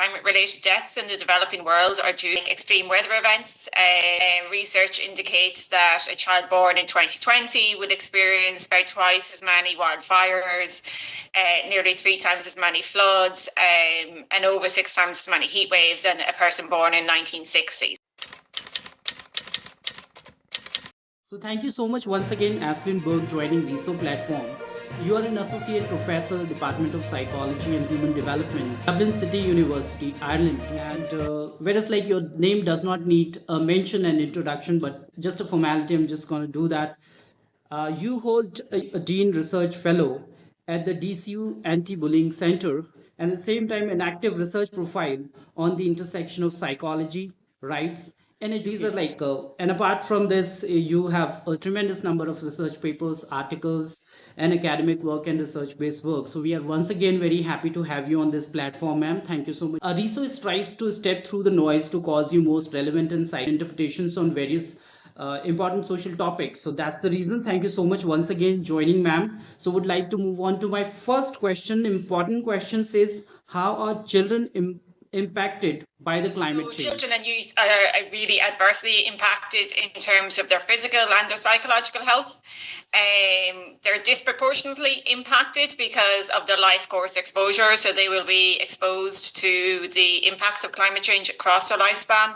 climate-related deaths in the developing world are due to extreme weather events. Research indicates that a child born in 2020 would experience about twice as many wildfires, nearly 3 times as many floods, and over 6 times as many heat waves than a person born in 1960s. So thank you so much once again, Aslin Berg, joining RESO platform. You are an associate professor, Department of Psychology and Human Development, Dublin City University, Ireland. And whereas like your name does not need a mention and introduction, but just a formality, I'm just going to do that. You hold a Dean Research Fellow at the DCU Anti-Bullying Center, and at the same time an active research profile on the intersection of psychology, rights, and these are like, and apart from this, you have a tremendous number of research papers, articles, and academic work and research-based work. So we are once again very happy to have you on this platform, ma'am. Thank you so much. RESO strives to step through the noise to cause you most relevant and scientific interpretations on various important social topics. So that's the reason. Thank you so much once again joining, ma'am. So would like to move on to my first question. Important question says, how are children impacted by the climate change? Children and youth are really adversely impacted in terms of their physical and their psychological health. They're disproportionately impacted because of their life course exposure. So they will be exposed to the impacts of climate change across their lifespan.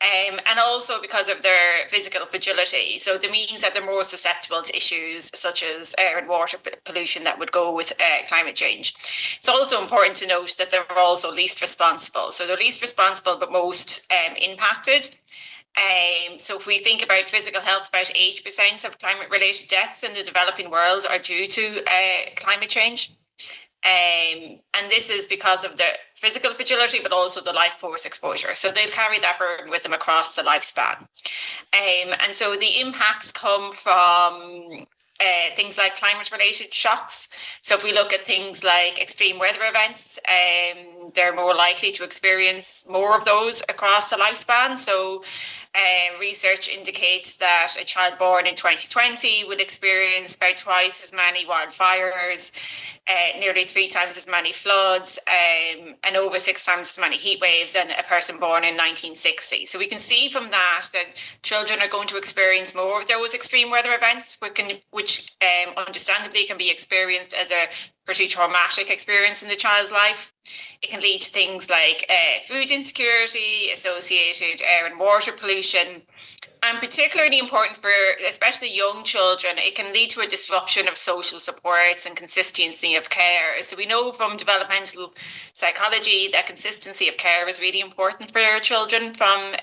And also because of their physical fragility. So that means that they're more susceptible to issues such as air and water pollution that would go with climate change. It's also important to note that they're also least responsible. So they're least responsible but most impacted. So if we think about physical health, about 8% of climate-related deaths in the developing world are due to climate change. And this is because of the physical fragility, but also the life course exposure. So they'll carry that burden with them across the lifespan. And so the impacts come from things like climate-related shocks. So if we look at things like extreme weather events, they're more likely to experience more of those across the lifespan. So research indicates that a child born in 2020 would experience about twice as many wildfires, nearly 3 times as many floods, and over 6 times as many heat waves than a person born in 1960. So we can see from that children are going to experience more of those extreme weather events, which understandably can be experienced as a pretty traumatic experience in the child's life. It can lead to things like food insecurity, associated air and water pollution, and particularly important for especially young children, it can lead to a disruption of social supports and consistency of care. So we know from developmental psychology that consistency of care is really important for children from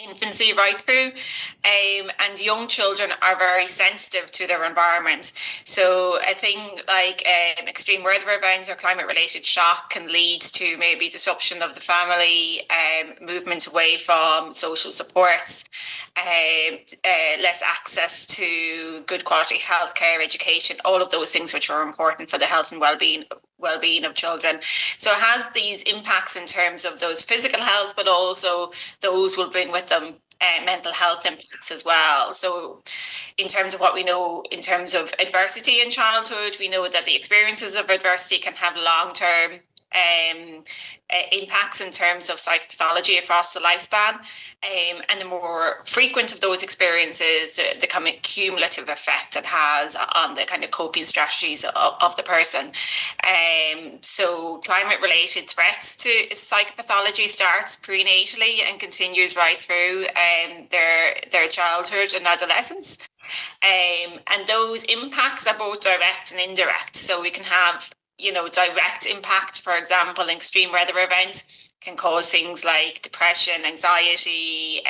infancy right through, and young children are very sensitive to their environment. So a thing like extreme weather events or climate related shock can lead to maybe disruption of the family, movement away from social supports, less access to good quality healthcare, education, all of those things which are important for the health and well-being of children. So it has these impacts in terms of those physical health, but also those will bring with them mental health impacts as well. So in terms of what we know in terms of adversity in childhood, we know that the experiences of adversity can have long-term impacts in terms of psychopathology across the lifespan, and the more frequent of those experiences, the kind of cumulative effect it has on the kind of coping strategies of the person. So climate-related threats to psychopathology starts prenatally and continues right through their childhood and adolescence. And those impacts are both direct and indirect. So we can have direct impact, for example, extreme weather events can cause things like depression, anxiety,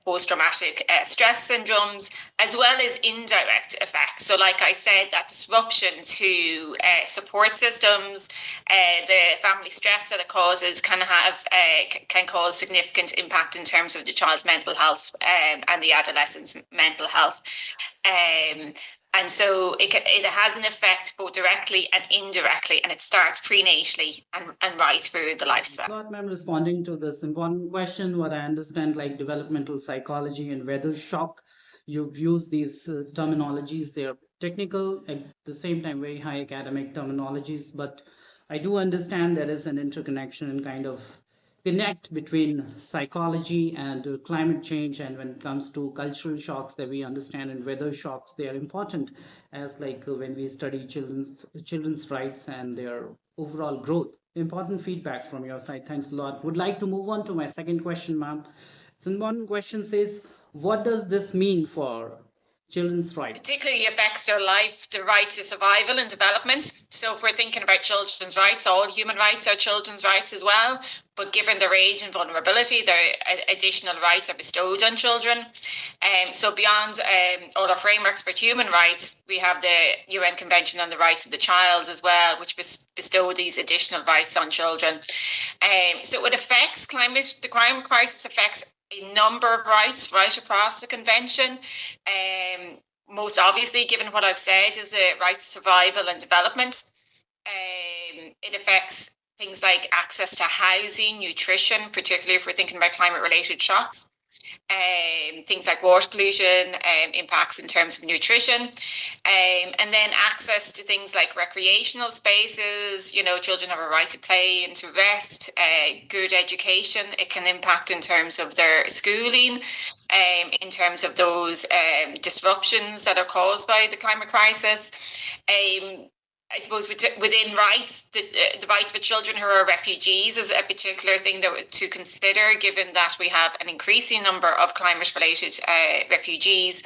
post-traumatic stress syndromes, as well as indirect effects. So like I said, that disruption to support systems, the family stress that it causes can cause significant impact in terms of the child's mental health and the adolescent's mental health. And so it has an effect both directly and indirectly, and it starts prenatally and right through the lifespan. Got, ma'am, responding to this important question, what I understand, like developmental psychology and weather shock, you've used these terminologies. They're technical, at the same time very high academic terminologies, but I do understand there is an interconnection and kind of connect between psychology and climate change. And when it comes to cultural shocks that we understand and weather shocks, they are important as like when we study children's rights and their overall growth. Important feedback from your side. Thanks a lot. Would like to move on to my second question, ma'am. So one question says, what does this mean for children's rights? Particularly affects their life, the right to survival and development. So if we're thinking about children's rights, all human rights are children's rights as well. But given their age and vulnerability, their additional rights are bestowed on children. So beyond all our frameworks for human rights, we have the UN Convention on the Rights of the Child as well, which bestow these additional rights on children. So it affects the climate crisis affects a number of rights right across the convention. Most obviously, given what I've said, is the right to survival and development. It affects things like access to housing, nutrition, particularly if we're thinking about climate-related shocks. Things like water pollution, impacts in terms of nutrition, and then access to things like recreational spaces. You know, children have a right to play and to rest, good education. It can impact in terms of their schooling, in terms of those disruptions that are caused by the climate crisis. I suppose within rights, the rights for children who are refugees is a particular thing to consider, given that we have an increasing number of climate-related refugees,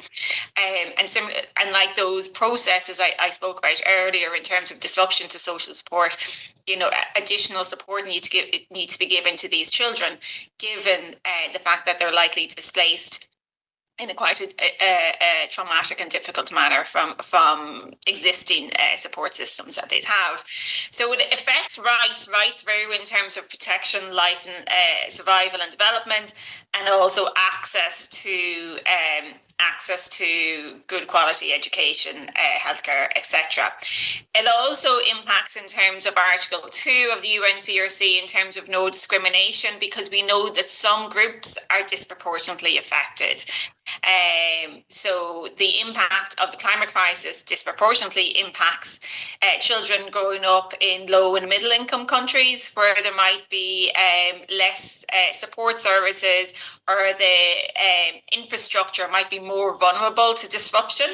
and like those processes I spoke about earlier in terms of disruption to social support. You know, additional support needs to be given to these children, given the fact that they're likely displaced in a quite a traumatic and difficult manner from existing support systems that they have. So it affects rights right through in terms of protection, life and survival and development, and also access to good quality education, healthcare, etc. It also impacts in terms of Article 2 of the UNCRC in terms of no discrimination, because we know that some groups are disproportionately affected. So the impact of the climate crisis disproportionately impacts children growing up in low and middle income countries, where there might be less support services, or the infrastructure might be more vulnerable to disruption.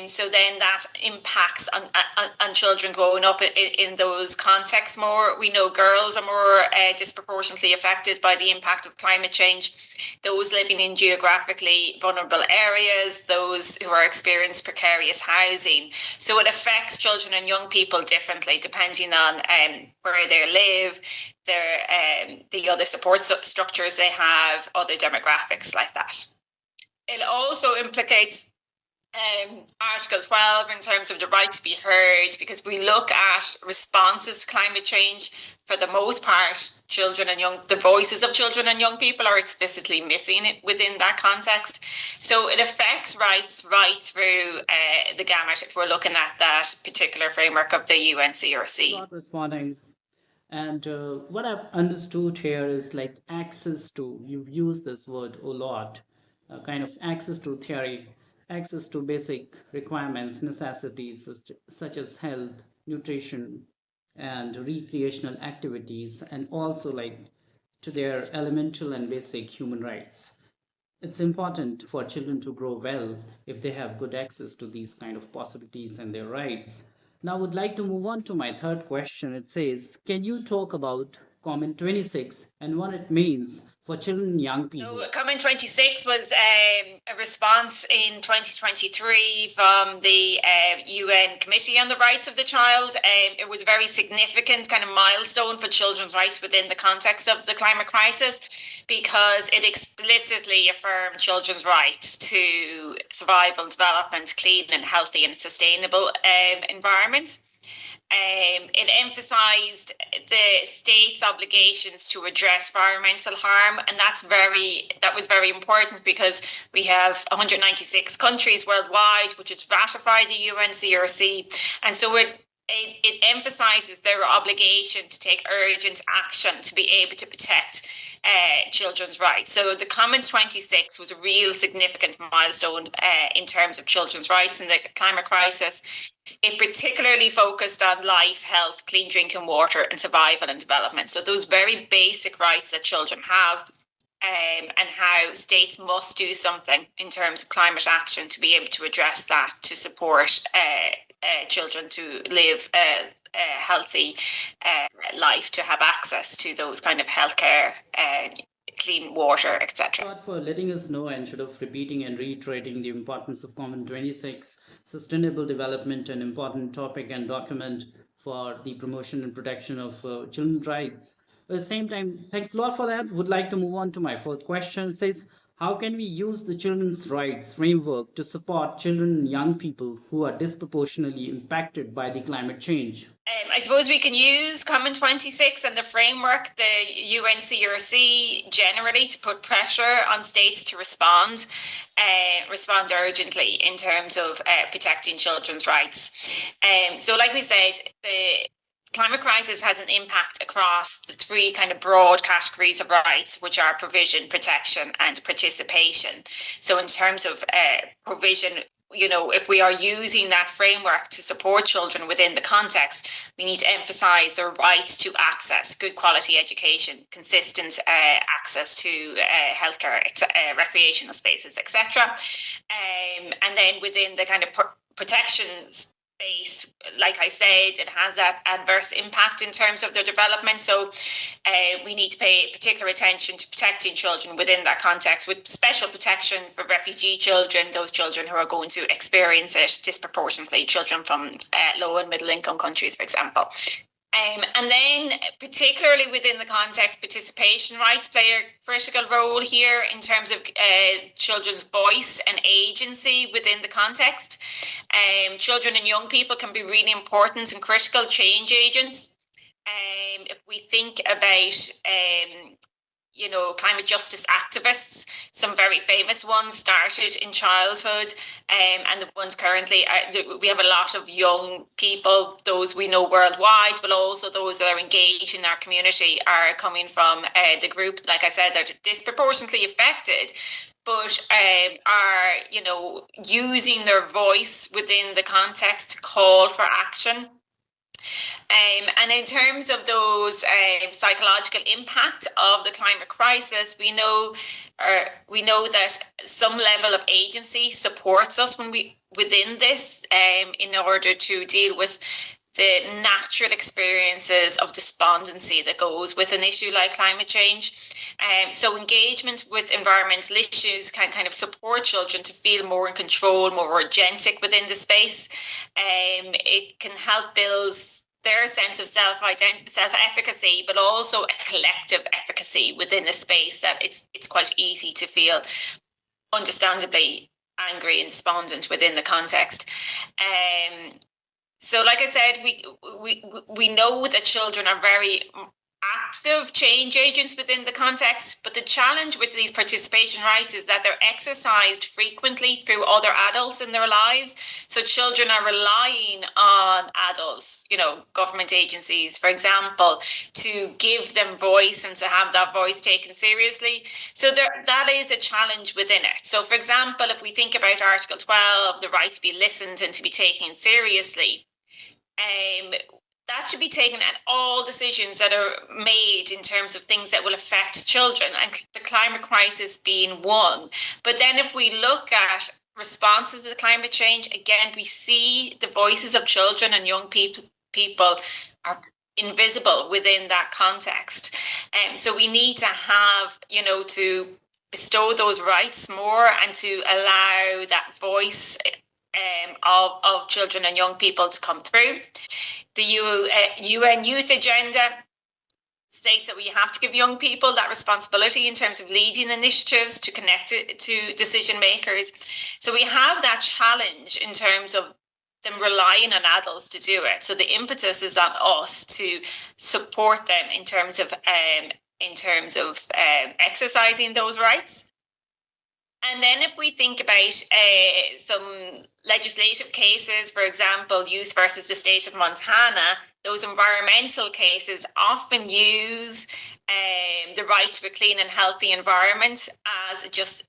So then that impacts on children growing up in those contexts more. We know girls are more disproportionately affected by the impact of climate change. Those living in geographically vulnerable areas, those who are experiencing precarious housing. So it affects children and young people differently depending on where they live, the other support structures they have, other demographics like that. It also implicates Article 12 in terms of the right to be heard, because we look at responses to climate change. For the most part, the voices of children and young people are explicitly missing it within that context. So it affects rights right through the gamut if we're looking at that particular framework of the UNCRC. Not responding. And what I've understood here is like access to, you've used this word a lot, kind of access to theory, access to basic requirements, necessities such as health, nutrition, and recreational activities, and also like to their elemental and basic human rights. It's important for children to grow well if they have good access to these kind of possibilities and their rights. Now, I would like to move on to my third question. It says, can you talk about Comment 26 and what it means for children and young people? So Comment 26 was a response in 2023 from the UN Committee on the Rights of the Child. It was a very significant kind of milestone for children's rights within the context of the climate crisis, because it explicitly affirmed children's rights to survival, development, clean and healthy and sustainable environment. It emphasised the state's obligations to address environmental harm, and that was very important, because we have 196 countries worldwide which has ratified the UNCRC, and so it it emphasizes their obligation to take urgent action to be able to protect children's rights. So the Comment 26 was a real significant milestone in terms of children's rights in the climate crisis. It particularly focused on life, health, clean drinking water, and survival and development. So those very basic rights that children have, and how states must do something in terms of climate action to be able to address that, to support children to live a healthy life, to have access to those kind of healthcare, clean water, etc. For letting us know and sort of repeating and reiterating the importance of Comment 26, sustainable development, an important topic and document for the promotion and protection of children's rights. At the same time, thanks a lot for that. Would like to move on to my fourth question. It says, how can we use the children's rights framework to support children and young people who are disproportionately impacted by the climate change? I suppose we can use Comment 26 and the framework, the UNCRC generally, to put pressure on states to respond urgently in terms of protecting children's rights. So like we said, the climate crisis has an impact across the three kind of broad categories of rights, which are provision, protection, and participation. So in terms of provision, if we are using that framework to support children within the context, we need to emphasise their right to access good quality education, consistent access to healthcare, recreational spaces, etc. And then within the kind of protections space, like I said, it has that adverse impact in terms of their development. So we need to pay particular attention to protecting children within that context, with special protection for refugee children, those children who are going to experience it disproportionately, children from low and middle income countries, for example. And then particularly within the context, participation rights play a critical role here in terms of children's voice and agency within the context. Children and young people can be really important and critical change agents. If we think about climate justice activists, some very famous ones started in childhood, and the ones currently, we have a lot of young people, those we know worldwide, but also those that are engaged in our community are coming from the group, like I said, that are disproportionately affected, but are, using their voice within the context to call for action. And in terms of those psychological impact of the climate crisis, we know that some level of agency supports us within this in order to deal with the natural experiences of despondency that goes with an issue like climate change. So engagement with environmental issues can kind of support children to feel more in control, more agentic within the space. It can help build their sense of self-efficacy, but also a collective efficacy within a space that it's quite easy to feel understandably angry and despondent within the context. So like I said, we know that children are very active change agents within the context, but the challenge with these participation rights is that they're exercised frequently through other adults in their lives. So children are relying on adults, government agencies, for example, to give them voice and to have that voice taken seriously. So that is a challenge within it. So for example, if we think about Article 12, the right to be listened and to be taken seriously, that should be taken at all decisions that are made in terms of things that will affect children, and the climate crisis being one. But then if we look at responses to the climate change, again, we see the voices of children and young people are invisible within that context. So we need to have, to bestow those rights more and to allow that voice of children and young people to come through. The UN Youth Agenda states that we have to give young people that responsibility in terms of leading initiatives to connect it to decision makers. So we have that challenge in terms of them relying on adults to do it. So the impetus is on us to support them in terms of exercising those rights. And then if we think about some legislative cases, for example, Youth versus the state of Montana, those environmental cases often use the right to a clean and healthy environment as just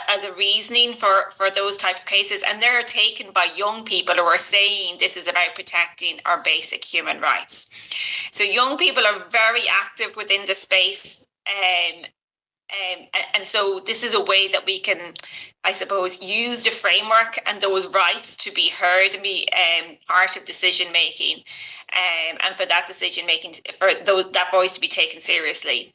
as a reasoning for those type of cases. And they're taken by young people who are saying this is about protecting our basic human rights. So young people are very active within the space. And so this is a way that we can, I suppose, use the framework and those rights to be heard and be part of decision making, and for that decision making, for that voice to be taken seriously.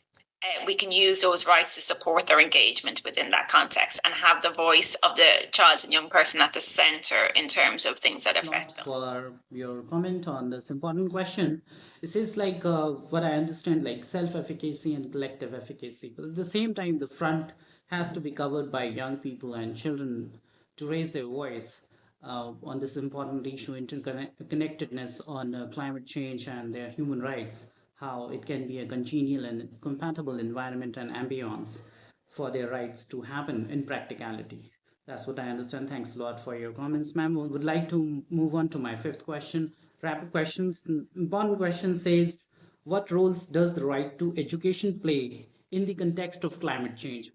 We can use those rights to support their engagement within that context and have the voice of the child and young person at the center in terms of things that affect them. For your comment on this important question, it says like what I understand, like self-efficacy and collective efficacy. But at the same time, the front has to be covered by young people and children to raise their voice on this important issue, interconnectedness on climate change and their human rights, how it can be a congenial and compatible environment and ambience for their rights to happen in practicality. That's what I understand. Thanks a lot for your comments, ma'am. We would like to move on to my fifth question. Rapid questions. Important question says, what roles does the right to education play in the context of climate change?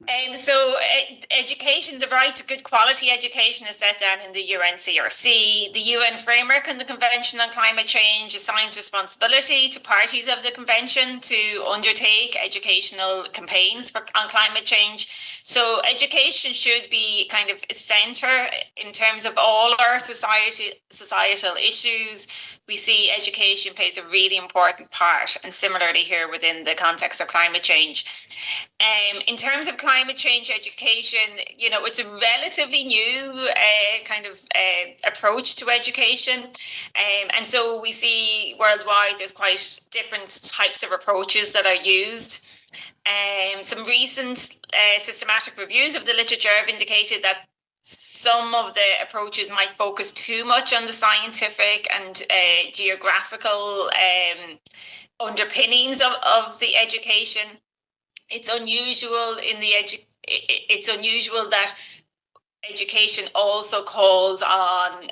Education, the right to good quality education is set down in the UNCRC. The UN framework and the Convention on Climate Change assigns responsibility to parties of the convention to undertake educational campaigns on climate change. So education should be kind of a centre in terms of all our societal issues. We see education plays a really important part, and similarly here within the context of climate change. In terms of climate change education, it's a relatively new approach to education. And so we see worldwide there's quite different types of approaches that are used. Some recent systematic reviews of the literature have indicated that some of the approaches might focus too much on the scientific and geographical underpinnings of the education. It's unusual it's unusual that education also calls on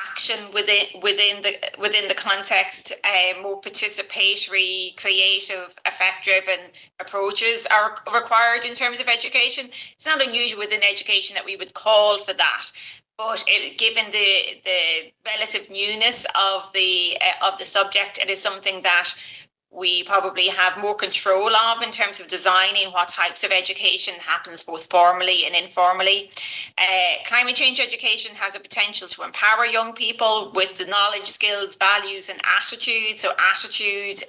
action within the context. More participatory, creative, effect-driven approaches are required in terms of education. It's not unusual within education that we would call for that. But given the relative newness of the subject, it is something that we probably have more control of in terms of designing what types of education happens both formally and informally. Climate change education has a potential to empower young people with the knowledge, skills, values and attitudes. So attitudes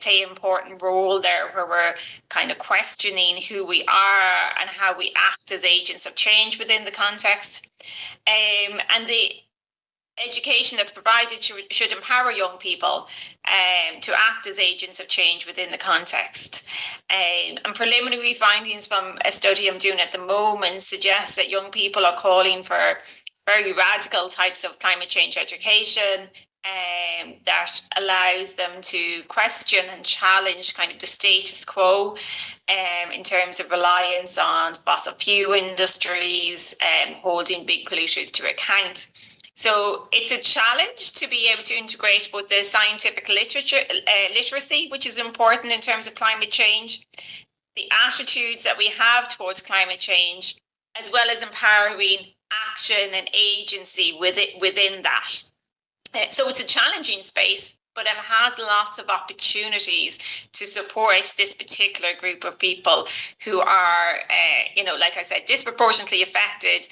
play an important role there, where we're kind of questioning who we are and how we act as agents of change within the context. And the education that's provided should empower young people to act as agents of change within the context. And preliminary findings from a study I'm doing at the moment suggest that young people are calling for very radical types of climate change education that allows them to question and challenge kind of the status quo in terms of reliance on fossil fuel industries, holding big polluters to account. So it's a challenge to be able to integrate both the scientific literacy, which is important in terms of climate change, the attitudes that we have towards climate change, as well as empowering action and agency within that. So it's a challenging space, but it has lots of opportunities to support this particular group of people who are, like I said, disproportionately affected,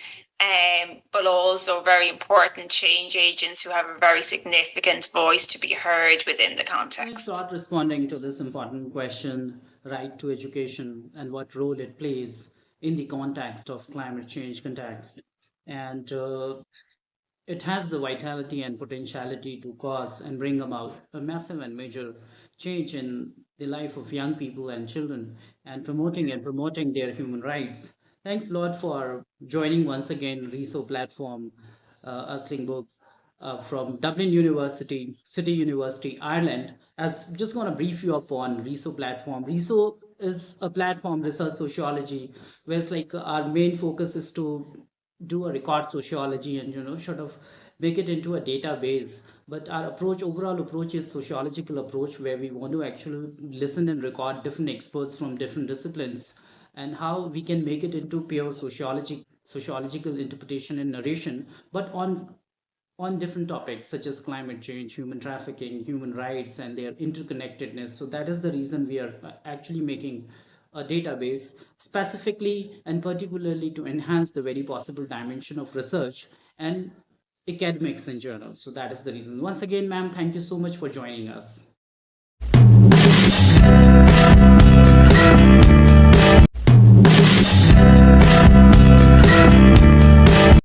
but also very important change agents who have a very significant voice to be heard within the context. Start responding to this important question, right to education and what role it plays in the context of climate change context. And it has the vitality and potentiality to cause and bring about a massive and major change in the life of young people and children, and promoting their human rights. Thanks a lot for joining once again RESO platform, Asling Book. from Dublin University, City University, Ireland. As just going to brief you up on RESO platform. RESO is a platform, research sociology, where it's like our main focus is to do a record sociology and sort of make it into a database. But our overall approach is sociological approach, where we want to actually listen and record different experts from different disciplines, and how we can make it into pure sociological interpretation and narration, but on different topics such as climate change, human trafficking, human rights, and their interconnectedness. So that is the reason we are actually making a database specifically and particularly to enhance the very possible dimension of research and academics in journals. So that is the reason. Once again, ma'am, thank you so much for joining us.